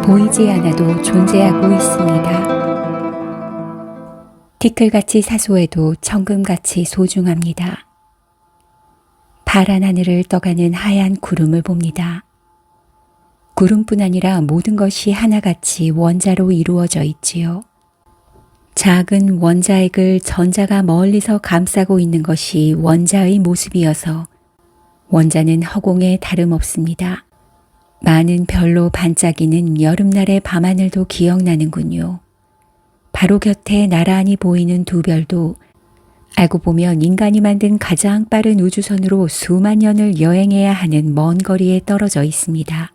보이지 않아도 존재하고 있습니다. 티끌같이 사소해도 청금같이 소중합니다. 파란 하늘을 떠가는 하얀 구름을 봅니다. 구름뿐 아니라 모든 것이 하나같이 원자로 이루어져 있지요. 작은 원자핵을 전자가 멀리서 감싸고 있는 것이 원자의 모습이어서 원자는 허공에 다름없습니다. 많은 별로 반짝이는 여름날의 밤하늘도 기억나는군요. 바로 곁에 나란히 보이는 두 별도 알고 보면 인간이 만든 가장 빠른 우주선으로 수만 년을 여행해야 하는 먼 거리에 떨어져 있습니다.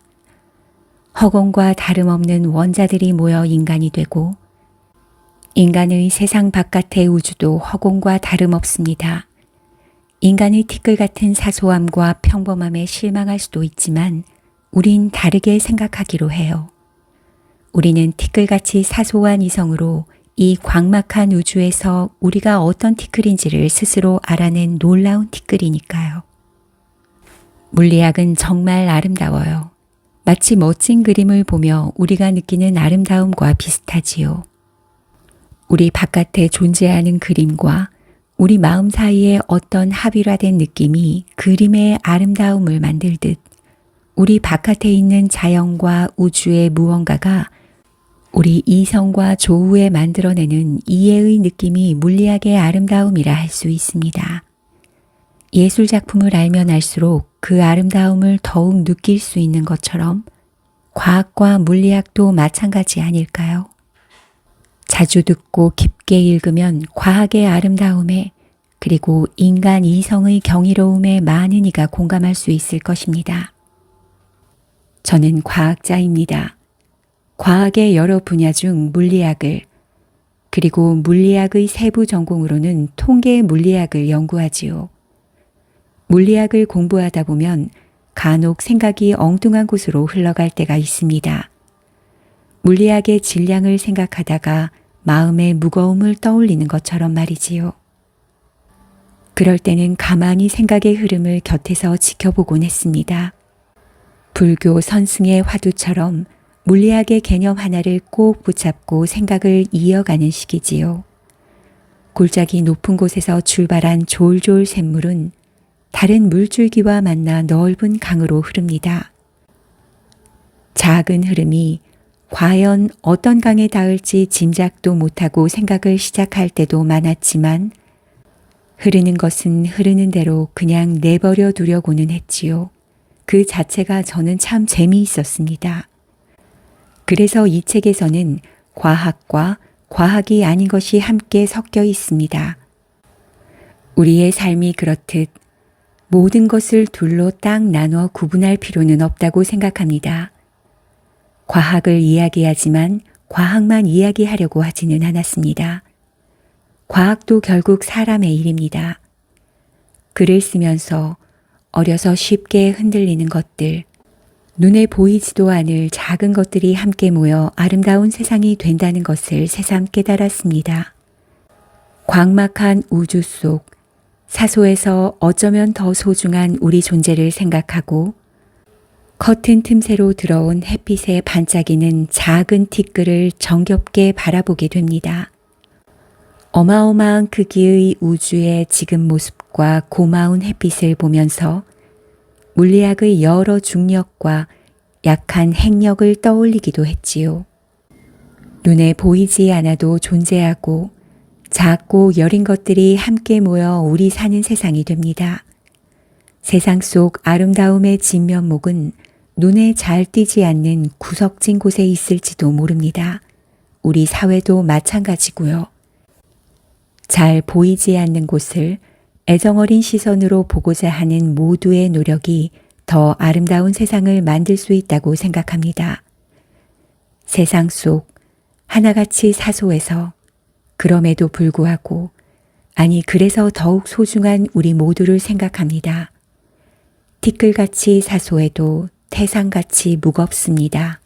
허공과 다름없는 원자들이 모여 인간이 되고 인간의 세상 바깥의 우주도 허공과 다름없습니다. 인간의 티끌 같은 사소함과 평범함에 실망할 수도 있지만 우린 다르게 생각하기로 해요. 우리는 티끌같이 사소한 이성으로 이 광막한 우주에서 우리가 어떤 티끌인지를 스스로 알아낸 놀라운 티끌이니까요. 물리학은 정말 아름다워요. 마치 멋진 그림을 보며 우리가 느끼는 아름다움과 비슷하지요. 우리 바깥에 존재하는 그림과 우리 마음 사이에 어떤 합일화된 느낌이 그림의 아름다움을 만들듯 우리 바깥에 있는 자연과 우주의 무언가가 우리 이성과 조우에 만들어내는 이해의 느낌이 물리학의 아름다움이라 할 수 있습니다. 예술 작품을 알면 알수록 그 아름다움을 더욱 느낄 수 있는 것처럼 과학과 물리학도 마찬가지 아닐까요? 자주 듣고 깊게 읽으면 과학의 아름다움에 그리고 인간 이성의 경이로움에 많은 이가 공감할 수 있을 것입니다. 저는 과학자입니다. 과학의 여러 분야 중 물리학을 그리고 물리학의 세부 전공으로는 통계 물리학을 연구하지요. 물리학을 공부하다 보면 간혹 생각이 엉뚱한 곳으로 흘러갈 때가 있습니다. 물리학의 질량을 생각하다가 마음의 무거움을 떠올리는 것처럼 말이지요. 그럴 때는 가만히 생각의 흐름을 곁에서 지켜보곤 했습니다. 불교 선승의 화두처럼 물리학의 개념 하나를 꼭 붙잡고 생각을 이어가는 시기지요. 골짜기 높은 곳에서 출발한 졸졸 샘물은 다른 물줄기와 만나 넓은 강으로 흐릅니다. 작은 흐름이 과연 어떤 강에 닿을지 짐작도 못하고 생각을 시작할 때도 많았지만 흐르는 것은 흐르는 대로 그냥 내버려 두려고는 했지요. 그 자체가 저는 참 재미있었습니다. 그래서 이 책에서는 과학과 과학이 아닌 것이 함께 섞여 있습니다. 우리의 삶이 그렇듯 모든 것을 둘로 딱 나눠 구분할 필요는 없다고 생각합니다. 과학을 이야기하지만 과학만 이야기하려고 하지는 않았습니다. 과학도 결국 사람의 일입니다. 글을 쓰면서 어려서 쉽게 흔들리는 것들, 눈에 보이지도 않을 작은 것들이 함께 모여 아름다운 세상이 된다는 것을 새삼 깨달았습니다. 광막한 우주 속 사소해서 어쩌면 더 소중한 우리 존재를 생각하고 커튼 틈새로 들어온 햇빛에 반짝이는 작은 티끌을 정겹게 바라보게 됩니다. 어마어마한 크기의 우주의 지금 모습과 고마운 햇빛을 보면서 물리학의 여러 중력과 약한 핵력을 떠올리기도 했지요. 눈에 보이지 않아도 존재하고 작고 여린 것들이 함께 모여 우리 사는 세상이 됩니다. 세상 속 아름다움의 진면목은 눈에 잘 띄지 않는 구석진 곳에 있을지도 모릅니다. 우리 사회도 마찬가지고요. 잘 보이지 않는 곳을 애정어린 시선으로 보고자 하는 모두의 노력이 더 아름다운 세상을 만들 수 있다고 생각합니다. 세상 속 하나같이 사소해서 그럼에도 불구하고 아니 그래서 더욱 소중한 우리 모두를 생각합니다. 티끌같이 사소해도 태산같이 무겁습니다.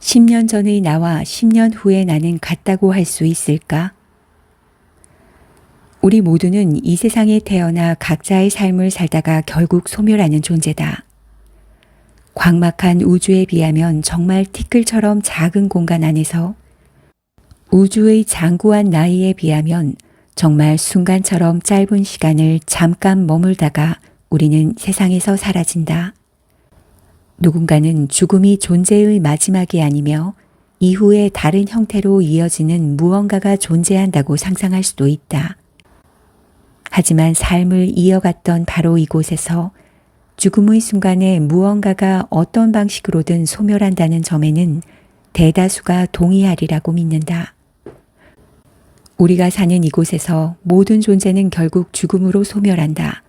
10년 전의 나와 10년 후의 나는 같다고 할 수 있을까? 우리 모두는 이 세상에 태어나 각자의 삶을 살다가 결국 소멸하는 존재다. 광막한 우주에 비하면 정말 티끌처럼 작은 공간 안에서 우주의 장구한 나이에 비하면 정말 순간처럼 짧은 시간을 잠깐 머물다가 우리는 세상에서 사라진다. 누군가는 죽음이 존재의 마지막이 아니며 이후에 다른 형태로 이어지는 무언가가 존재한다고 상상할 수도 있다. 하지만 삶을 이어갔던 바로 이곳에서 죽음의 순간에 무언가가 어떤 방식으로든 소멸한다는 점에는 대다수가 동의하리라고 믿는다. 우리가 사는 이곳에서 모든 존재는 결국 죽음으로 소멸한다.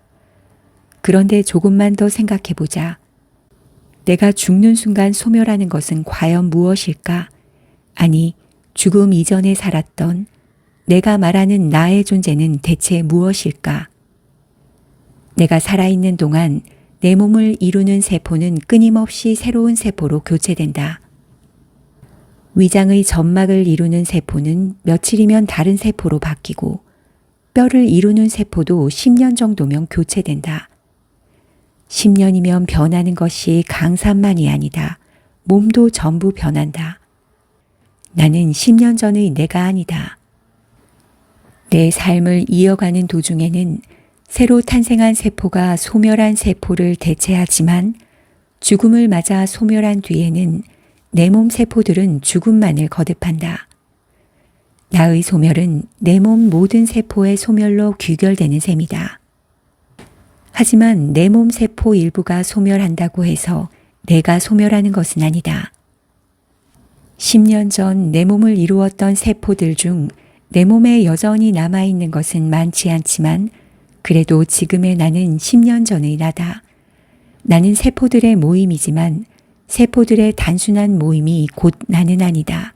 그런데 조금만 더 생각해보자. 내가 죽는 순간 소멸하는 것은 과연 무엇일까? 아니, 죽음 이전에 살았던 내가 말하는 나의 존재는 대체 무엇일까? 내가 살아있는 동안 내 몸을 이루는 세포는 끊임없이 새로운 세포로 교체된다. 위장의 점막을 이루는 세포는 며칠이면 다른 세포로 바뀌고 뼈를 이루는 세포도 10년 정도면 교체된다. 10년이면 변하는 것이 강산만이 아니다. 몸도 전부 변한다. 나는 10년 전의 내가 아니다. 내 삶을 이어가는 도중에는 새로 탄생한 세포가 소멸한 세포를 대체하지만 죽음을 맞아 소멸한 뒤에는 내 몸 세포들은 죽음만을 거듭한다. 나의 소멸은 내 몸 모든 세포의 소멸로 귀결되는 셈이다. 하지만 내 몸 세포 일부가 소멸한다고 해서 내가 소멸하는 것은 아니다. 10년 전 내 몸을 이루었던 세포들 중 내 몸에 여전히 남아있는 것은 많지 않지만 그래도 지금의 나는 10년 전의 나다. 나는 세포들의 모임이지만 세포들의 단순한 모임이 곧 나는 아니다.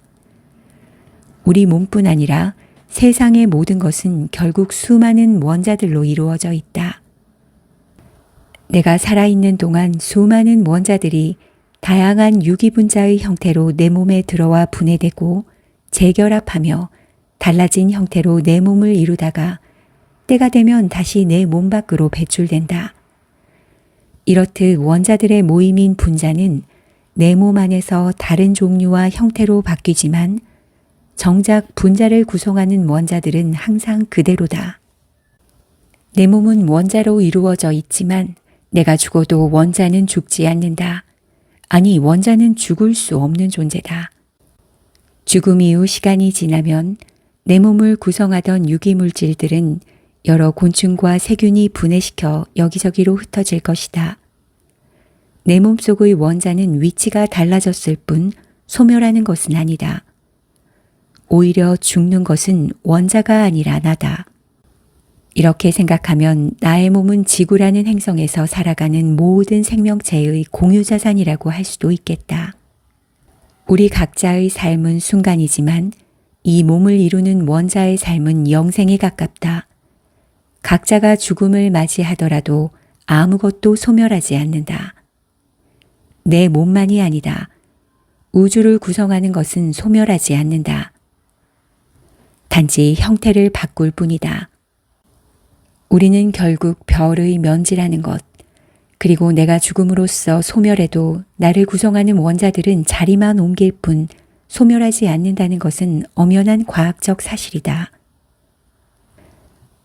우리 몸뿐 아니라 세상의 모든 것은 결국 수많은 원자들로 이루어져 있다. 내가 살아있는 동안 수많은 원자들이 다양한 유기분자의 형태로 내 몸에 들어와 분해되고 재결합하며 달라진 형태로 내 몸을 이루다가 때가 되면 다시 내 몸 밖으로 배출된다. 이렇듯 원자들의 모임인 분자는 내 몸 안에서 다른 종류와 형태로 바뀌지만 정작 분자를 구성하는 원자들은 항상 그대로다. 내 몸은 원자로 이루어져 있지만 내가 죽어도 원자는 죽지 않는다. 아니, 원자는 죽을 수 없는 존재다. 죽음 이후 시간이 지나면 내 몸을 구성하던 유기물질들은 여러 곤충과 세균이 분해시켜 여기저기로 흩어질 것이다. 내 몸속의 원자는 위치가 달라졌을 뿐 소멸하는 것은 아니다. 오히려 죽는 것은 원자가 아니라 나다. 이렇게 생각하면 나의 몸은 지구라는 행성에서 살아가는 모든 생명체의 공유자산이라고 할 수도 있겠다. 우리 각자의 삶은 순간이지만 이 몸을 이루는 원자의 삶은 영생에 가깝다. 각자가 죽음을 맞이하더라도 아무것도 소멸하지 않는다. 내 몸만이 아니다. 우주를 구성하는 것은 소멸하지 않는다. 단지 형태를 바꿀 뿐이다. 우리는 결국 별의 먼지라는 것, 그리고 내가 죽음으로써 소멸해도 나를 구성하는 원자들은 자리만 옮길 뿐 소멸하지 않는다는 것은 엄연한 과학적 사실이다.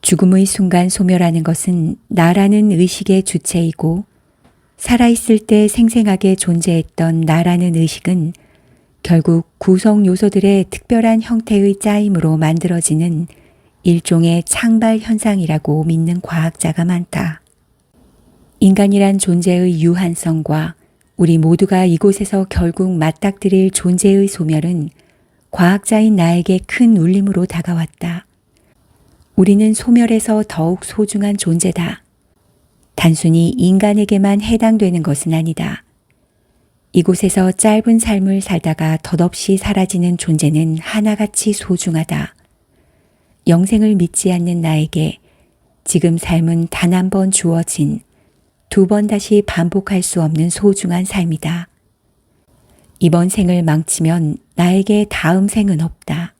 죽음의 순간 소멸하는 것은 나라는 의식의 주체이고 살아있을 때 생생하게 존재했던 나라는 의식은 결국 구성 요소들의 특별한 형태의 짜임으로 만들어지는 일종의 창발 현상이라고 믿는 과학자가 많다. 인간이란 존재의 유한성과 우리 모두가 이곳에서 결국 맞닥뜨릴 존재의 소멸은 과학자인 나에게 큰 울림으로 다가왔다. 우리는 소멸에서 더욱 소중한 존재다. 단순히 인간에게만 해당되는 것은 아니다. 이곳에서 짧은 삶을 살다가 덧없이 사라지는 존재는 하나같이 소중하다. 영생을 믿지 않는 나에게 지금 삶은 단 한 번 주어진 두 번 다시 반복할 수 없는 소중한 삶이다. 이번 생을 망치면 나에게 다음 생은 없다.